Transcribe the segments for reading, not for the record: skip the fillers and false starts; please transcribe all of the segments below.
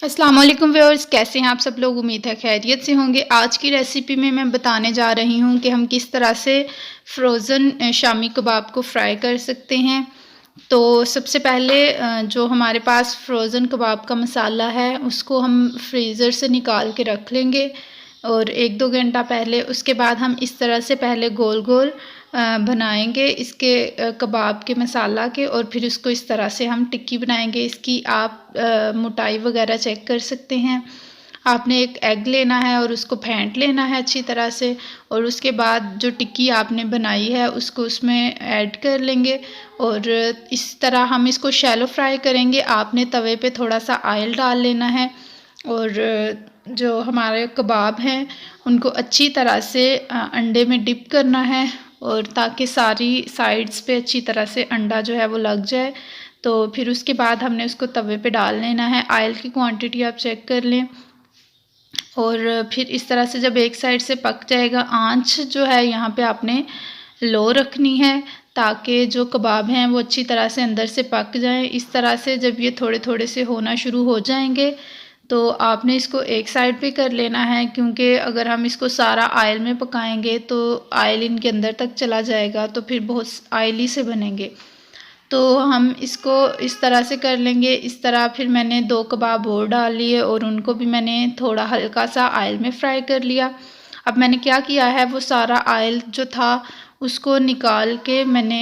अस्सलाम वालेकुम व्यूअर्स, कैसे हैं आप सब लोग। उम्मीद है खैरियत से होंगे। आज की रेसिपी में मैं बताने जा रही हूं कि हम किस तरह से फ्रोज़न शामी कबाब को फ्राई कर सकते हैं। तो सबसे पहले जो हमारे पास फ्रोज़न कबाब का मसाला है उसको हम फ्रीज़र से निकाल के रख लेंगे और 1-2 घंटा पहले। उसके बाद हम इस तरह से पहले गोल गोल बनाएंगे इसके कबाब के मसाला के, और फिर उसको इस तरह से हम टिक्की बनाएंगे। इसकी आप मोटाई वगैरह चेक कर सकते हैं। आपने एक एग लेना है और उसको फेंट लेना है अच्छी तरह से, और उसके बाद जो टिक्की आपने बनाई है उसको उसमें ऐड कर लेंगे और इस तरह हम इसको शैलो फ्राई करेंगे। आपने तवे पे थोड़ा सा ऑयल डाल लेना है और जो हमारे कबाब हैं उनको अच्छी तरह से अंडे में डिप करना है, और ताकि सारी साइड्स पे अच्छी तरह से अंडा जो है वो लग जाए। तो फिर उसके बाद हमने उसको तवे पे डाल लेना है। ऑयल की क्वांटिटी आप चेक कर लें, और फिर इस तरह से जब एक साइड से पक जाएगा, आंच जो है यहाँ पे आपने लो रखनी है ताकि जो कबाब हैं वो अच्छी तरह से अंदर से पक जाएं। इस तरह से जब ये थोड़े थोड़े से होना शुरू हो जाएंगे तो आपने इसको एक साइड पे कर लेना है, क्योंकि अगर हम इसको सारा ऑयल में पकाएंगे तो ऑयल इनके अंदर तक चला जाएगा तो फिर बहुत ऑयली से बनेंगे। तो हम इसको इस तरह से कर लेंगे। इस तरह फिर मैंने 2 कबाब और डाल लिए और उनको भी मैंने थोड़ा हल्का सा ऑयल में फ्राई कर लिया। अब मैंने क्या किया है, वो सारा ऑयल जो था उसको निकाल के मैंने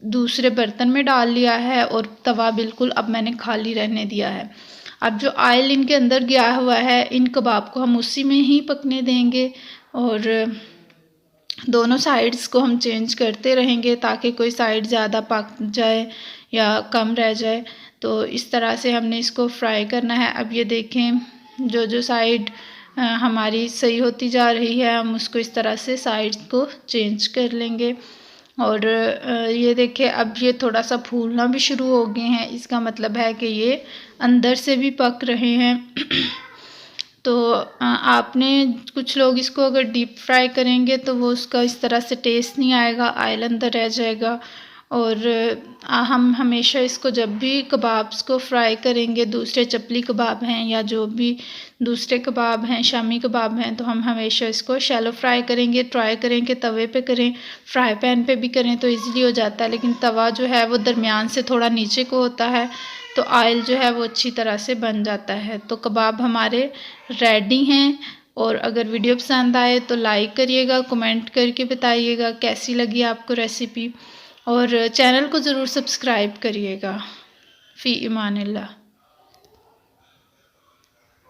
दूसरे बर्तन में डाल लिया है और तवा बिल्कुल अब मैंने खाली रहने दिया है। अब जो ऑयल इनके अंदर गया हुआ है, इन कबाब को हम उसी में ही पकने देंगे और दोनों साइड्स को हम चेंज करते रहेंगे ताकि कोई साइड ज़्यादा पक जाए या कम रह जाए। तो इस तरह से हमने इसको फ्राई करना है। अब ये देखें, जो जो साइड हमारी सही होती जा रही है हम उसको इस तरह से साइड को चेंज कर लेंगे। और ये देखिए अब ये थोड़ा सा फूलना भी शुरू हो गए हैं, इसका मतलब है कि ये अंदर से भी पक रहे हैं। तो आपने कुछ लोग इसको अगर डीप फ्राई करेंगे तो वो उसका इस तरह से टेस्ट नहीं आएगा, ऑयल अंदर रह जाएगा। और हम हमेशा इसको जब भी कबाब्स को फ्राई करेंगे, दूसरे चपली कबाब हैं या जो भी दूसरे कबाब हैं, शामी कबाब हैं, तो हम हमेशा इसको शैलो फ्राई करेंगे। ट्राई करें कि तवे पे करें, फ्राई पैन पे भी करें तो इजीली हो जाता है, लेकिन तवा जो है वो दरमियान से थोड़ा नीचे को होता है तो ऑयल जो है वो अच्छी तरह से बन जाता है। तो कबाब हमारे रेडी हैं। और अगर वीडियो पसंद आए तो लाइक करिएगा, कमेंट करके बताइएगा कैसी लगी आपको रेसिपी, और चैनल को ज़रूर सब्सक्राइब करिएगा। फ़ी इमानिल्लाह।